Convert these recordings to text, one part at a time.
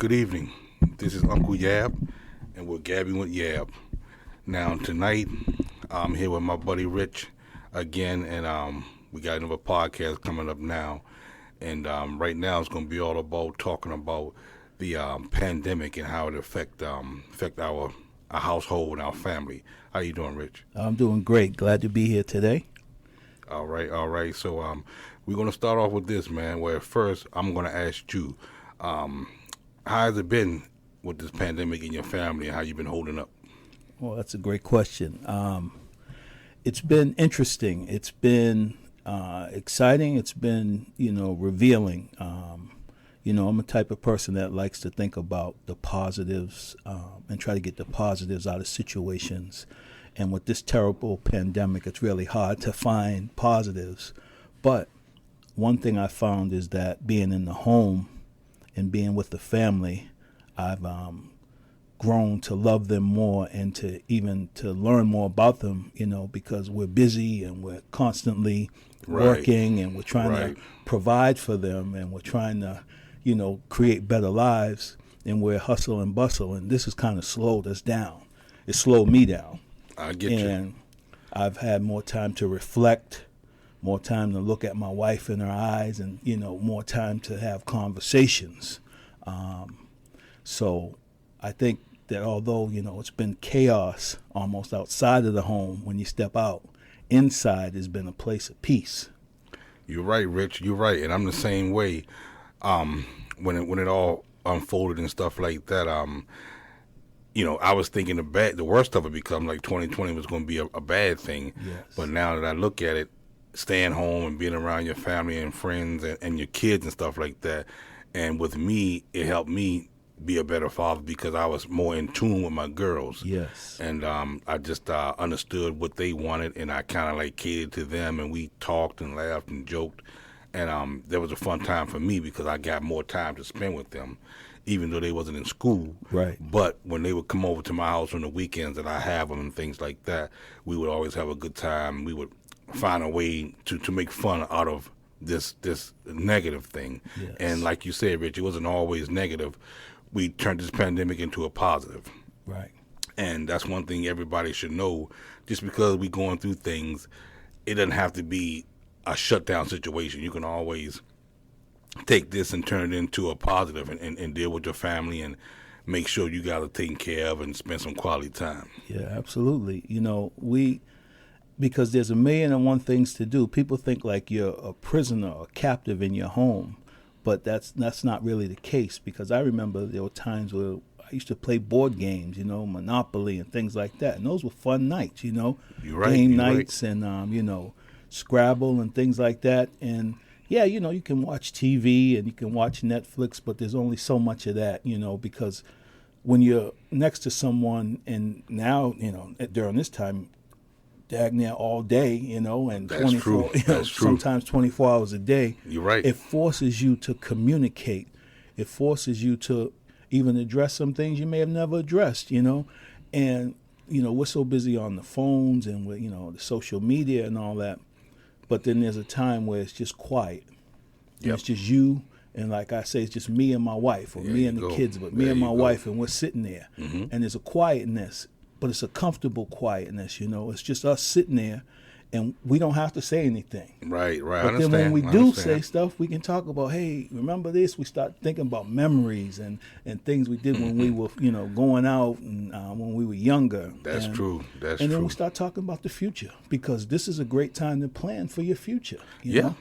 Good evening. This is Uncle Yab, and we're gabbing with Yab. Now tonight, I'm here with my buddy Rich again, and we got another podcast coming up now. And right now, it's going to be all about talking about the pandemic and how it affect our household and our family. How you doing, Rich? I'm doing great. Glad to be here today. All right, all right. So we're going to start off with this, man. Where first, I'm going to ask you, how has it been with this pandemic in your family, and how you been holding up? Well, that's a great question. It's been interesting. It's been exciting. It's been, revealing. I'm a type of person that likes to think about the positives and try to get the positives out of situations. And with this terrible pandemic, it's really hard to find positives. But one thing I found is that being in the home and being with the family, I've grown to love them more and to learn more about them, because we're busy and we're constantly working and we're trying to provide for them and we're trying to, create better lives, and we're hustle and bustle, and this has kind of slowed us down. It slowed me down. I get you. And I've had more time to reflect, more time to look at my wife in her eyes, and, more time to have conversations. So I think that although, it's been chaos almost outside of the home, when you step out, inside has been a place of peace. You're right, Rich. You're right. And I'm the same way. When it all unfolded and stuff like that, I was thinking the worst of it become like 2020 was going to be a bad thing. Yes. But now that I look at it, staying home and being around your family and friends and your kids and stuff like that, and with me, it helped me be a better father because I was more in tune with my girls. Yes. And I just understood what they wanted, and I kind of like catered to them, and we talked and laughed and joked. And that was a fun time for me because I got more time to spend with them, even though they wasn't in school. Right. But when they would come over to my house on the weekends that I have them and things like that, we would always have a good time. We would find a way to make fun out of this negative thing. Yes. And like you said, Rich, it wasn't always negative. We turned this pandemic into a positive. Right. And that's one thing everybody should know. Just because we're going through things, it doesn't have to be a shutdown situation. You can always take this and turn it into a positive and deal with your family and make sure you got it taken care of and spend some quality time. Yeah, absolutely. Because there's a million and one things to do. People think like you're a prisoner or captive in your home, but that's not really the case, because I remember there were times where I used to play board games, Monopoly and things like that, and those were fun nights, You're right. game You're nights right. And, Scrabble and things like that. And, yeah, you can watch TV and you can watch Netflix, but there's only so much of that, because when you're next to someone, and now, during this time, dag near all day, and That's 24, true. That's true. sometimes 24 hours a day. You're right. It forces you to communicate. It forces you to even address some things you may have never addressed, And, we're so busy on the phones and with, the social media and all that. But then there's a time where it's just quiet. Yep. It's just you, and like I say, it's just me and my wife, or There me you and the go. kids, but me There and my you go. wife, and we're sitting there. Mm-hmm. And there's a quietness, but it's a comfortable quietness, It's just us sitting there, and we don't have to say anything. Right. I But understand. then when we I do understand. say stuff, we can talk about, hey, remember this? We start thinking about memories and things we did when we were, going out and when we were younger. That's And- true. That's and true. then we start talking about the future, because this is a great time to plan for your future. Yeah,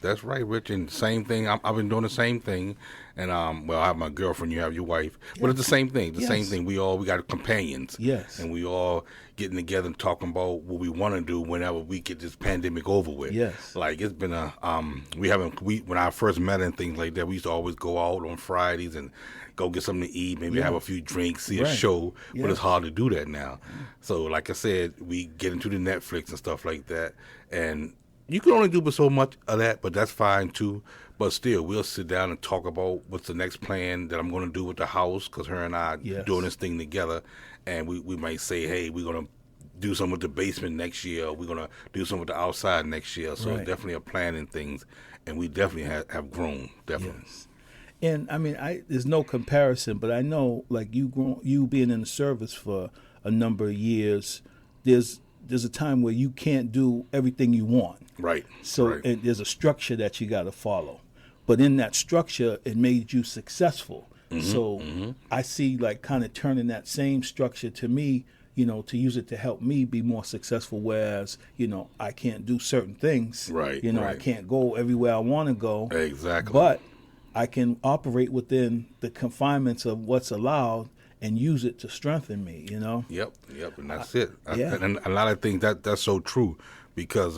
that's right, Rich. And same thing. I've been doing the same thing. And I have my girlfriend, you have your wife, but it's the same thing. The same Yes. thing. We got companions. Yes. And we all getting together and talking about what we want to do whenever we get this pandemic over with. Yes. Like it's been when I first met and things like that, we used to always go out on Fridays and go get something to eat, maybe have a few drinks, see a Right. show. But Yes. it's hard to do that now. So like I said, we get into the Netflix and stuff like that, and you can only do but so much of that, but that's fine too. But still, we'll sit down and talk about what's the next plan that I'm going to do with the house, because her and I are Yes. doing this thing together. And we might say, hey, we're going to do something with the basement next year. Or we're going to do something with the outside next year. So Right. it's definitely a plan and things. And we definitely have grown, definitely. Yes. And I mean, there's no comparison, but I know, like you being in the service for a number of years, there's a time where you can't do everything you want. Right. So right. and there's a structure that you got to follow, but in that structure, it made you successful. So I see like kind of turning that same structure to me, to use it to help me be more successful. Whereas, I can't do certain things. Right, I right. can't go everywhere I want to go. Exactly. But I can operate within the confinements of what's allowed and use it to strengthen me. Yep, and that's it. yeah. And a lot of things that's so true, because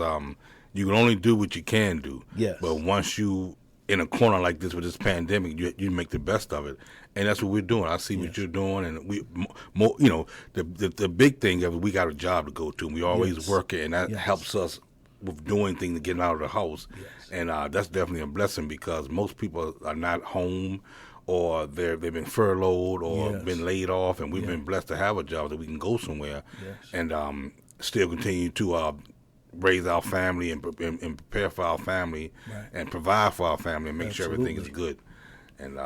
you can only do what you can do. Yes. But once you in a corner like this with this pandemic, you make the best of it, and that's what we're doing. I see what you're doing, and we more. The big thing is we got a job to go to, and we always working, and that helps us with doing things and getting out of the house. Yes. And that's definitely a blessing, because most people are not home, or they've been furloughed or been laid off, and we've been blessed to have a job that we can go somewhere and still continue to raise our family and prepare for our family and provide for our family and make sure everything is good. And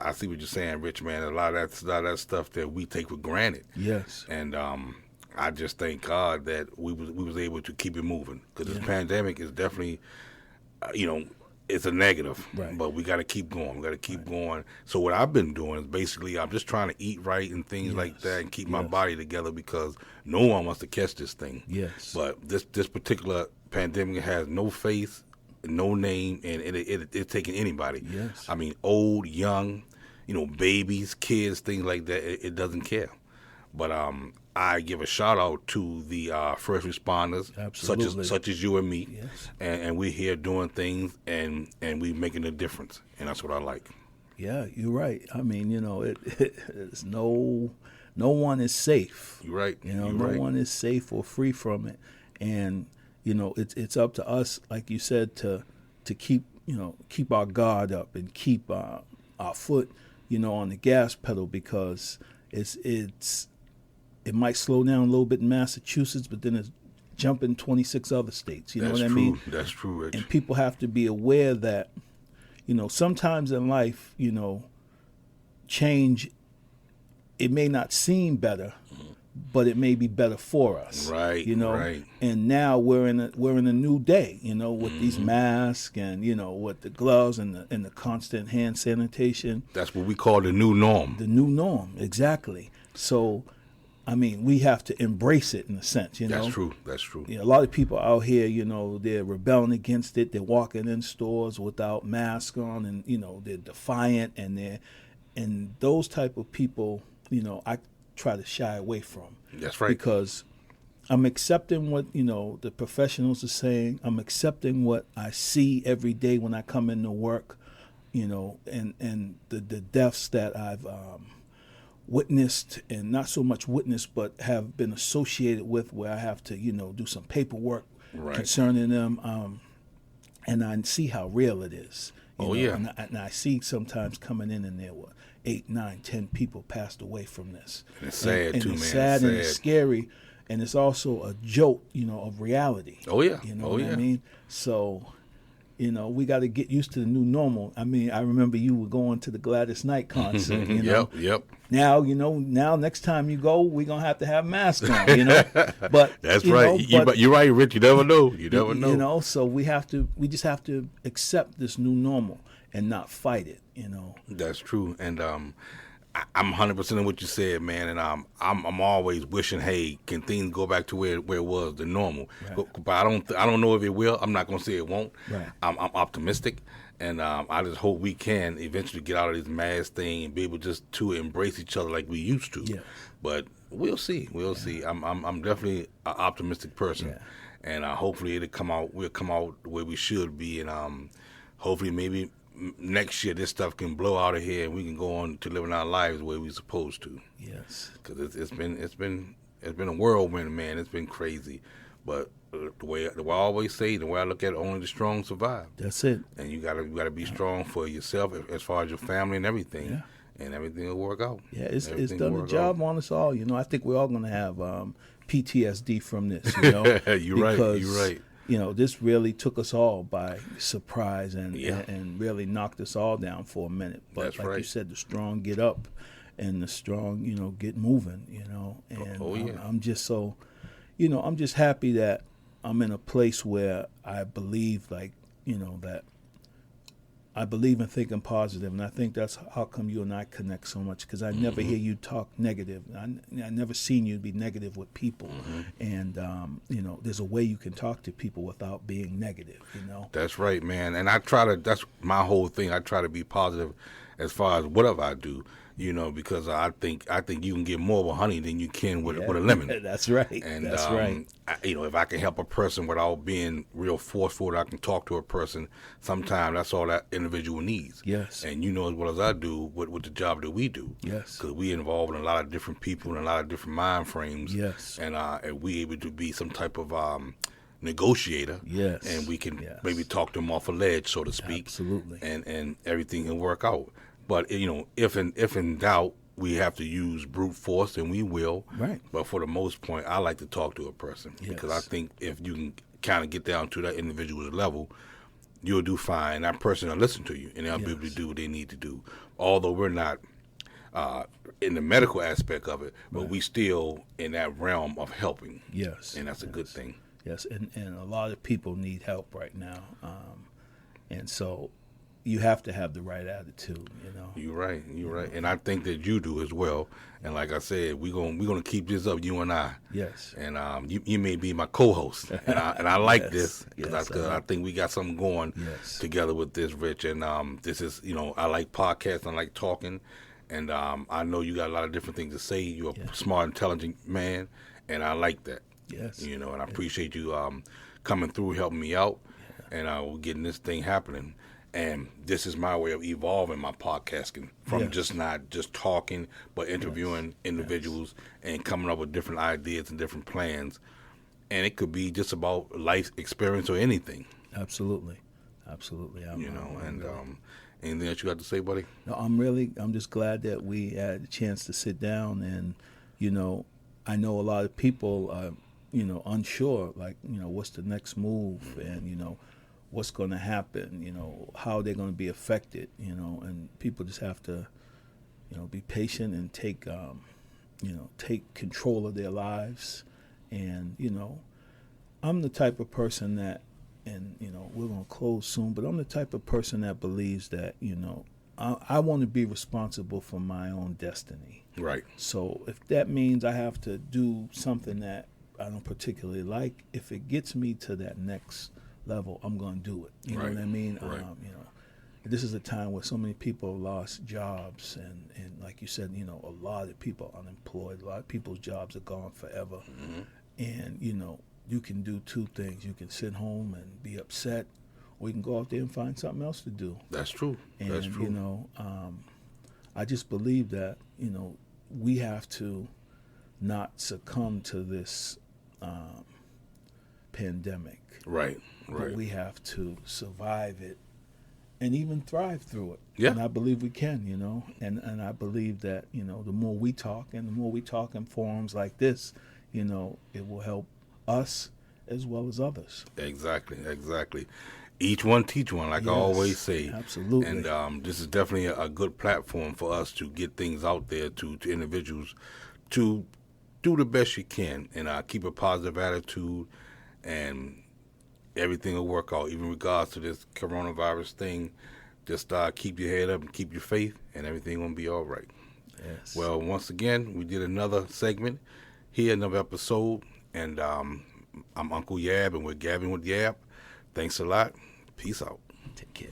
I see what you're saying, Rich, man. A lot of that stuff that we take for granted. Yes. And I just thank God that we was able to keep it moving, because this pandemic is definitely, it's a negative, but we got to keep going. We got to keep going. So what I've been doing is basically I'm just trying to eat right and things like that, and keep my body together, because no one wants to catch this thing. Yes. But this particular pandemic has no face, no name, and it's taking anybody. Yes. I mean, old, young, babies, kids, things like that. It doesn't care. But I give a shout out to the first responders, such as you and me, and we're here doing things, and we making a difference, and that's what I like. Yeah, you're right. I mean, it's no one is safe. You're right. No one is safe or free from it, and it's up to us, like you said, to keep our guard up and keep our foot on the gas pedal, because it might slow down a little bit in Massachusetts, but then it's jumping 26 other states. You know what I mean? That's true, Rich. And people have to be aware that, sometimes in life, change, it may not seem better, but it may be better for us. Right. Right. And now we're in a new day, with these masks and with the gloves and the constant hand sanitation. That's what we call the new norm. The new norm, exactly. So, I mean, we have to embrace it in a sense, That's true. A lot of people out here, they're rebelling against it. They're walking in stores without masks on, and they're defiant, and those type of people, I try to shy away from. That's right. Because I'm accepting what the professionals are saying. I'm accepting what I see every day when I come into work, and the deaths that I've witnessed, and not so much witnessed, but have been associated with, where I have to, do some paperwork concerning them, and I see how real it is. And I see sometimes coming in, and there were 8, 9, 10 people passed away from this. And it's sad and too, it's man. Sad, and it's scary, and it's also a jolt, of reality. Oh yeah. You know what I mean? So, we got to get used to the new normal. I mean, I remember you were going to the Gladys Knight concert. Yep. Now, next time you go, we're going to have masks on, But that's right. You're right, Rich. You never know. You never know. So we just have to accept this new normal and not fight it, That's true. And I'm 100% in what you said, man. And I'm always wishing, hey, can things go back to where it was, the normal? Right. But I don't know if it will. I'm not going to say it won't. Right. I'm optimistic. And I just hope we can eventually get out of this mask thing and be able just to embrace each other like we used to. Yes. But we'll see. We'll see. I'm definitely an optimistic person, and hopefully we'll come out the way we should be, and hopefully maybe next year this stuff can blow out of here and we can go on to living our lives the way we're supposed to. Yes. Because it's been a whirlwind, man. It's been crazy, but the way I always say, the way I look at it, only the strong survive. That's it. And you gotta be strong for yourself as far as your family and everything. Yeah. And everything will work out. Yeah, it's done a job on us all. I think we're all going to have PTSD from this. You're right. this really took us all by surprise and Yeah. and really knocked us all down for a minute. But That's like you right. said, the strong get up, and the strong, get moving. And Oh, yeah. I'm just so, I'm just happy that I'm in a place where I believe, like, that I believe in thinking positive, and I think that's how come you and I connect so much, because I never hear you talk negative. I never seen you be negative with people, and there's a way you can talk to people without being negative. That's right, man. And I try to. That's my whole thing. I try to be positive as far as whatever I do. Because I think you can get more with honey than you can with a lemon. That's right. And that's right. if I can help a person without being real forceful, that I can talk to a person. Sometimes that's all that individual needs. Yes. And as well as I do with the job that we do. Yes. Because we involve in a lot of different people and a lot of different mind frames. Yes. And we able to be some type of negotiator. Yes. And we can Yes. maybe talk them off a ledge, so to speak. Absolutely. And everything can work out. But if in doubt, we have to use brute force, and we will. Right. But for the most part, I like to talk to a person because I Yes. think if you can kind of get down to that individual's level, you'll do fine. That person will listen to you, and they'll be able to do what they need to do. Although we're not in the medical aspect of it, but we still in that realm of helping. Yes. And that's a good thing. Yes, and a lot of people need help right now, and so you have to have the right attitude. You're right. And I think that you do as well. And like I said, we're gonna keep this up, you and I. Yes. And you may be my co-host, and I like Yes. this because Yes, I think we got something going Yes. together with this, Rich. And this is I like podcasts, I like talking, and I know you got a lot of different things to say. You're a smart, intelligent man, and I like that. Yes. And I appreciate you coming through, helping me out, and we're getting this thing happening. And this is my way of evolving my podcasting from Yes. just not just talking, but interviewing individuals and coming up with different ideas and different plans. And it could be just about life experience or anything, Absolutely. I'm anything else you got to say, buddy? No, I'm just glad that we had a chance to sit down, and I know a lot of people are unsure, like what's the next move, and what's going to happen, how they're going to be affected, and people just have to be patient and take control of their lives. And I'm the type of person that, and we're going to close soon, but I'm the type of person that believes that I want to be responsible for my own destiny. Right. So if that means I have to do something that I don't particularly like, if it gets me to that next level, I'm going to do it. You know what I mean? Right. This is a time where so many people have lost jobs, and like you said, a lot of people are unemployed. A lot of people's jobs are gone forever. Mm-hmm. And you can do two things: you can sit home and be upset, or you can go out there and find something else to do. That's true. And That's true. I just believe that we have to not succumb to this pandemic. Right. But we have to survive it and even thrive through it. Yeah. And I believe we can, and I believe that, the more we talk, and the more we talk in forums like this, it will help us as well as others. Exactly. Each one teach one, like I Yes, always say. absolutely. And this is definitely a good platform for us to get things out there to individuals to do the best you can and keep a positive attitude, and everything will work out. Even in regards to this coronavirus thing, just keep your head up and keep your faith, and everything will be all right. Yes. Well, once again, we did another segment here, another episode, and I'm Uncle Yab, and we're gabbing with Yab. Thanks a lot. Peace out. Take care.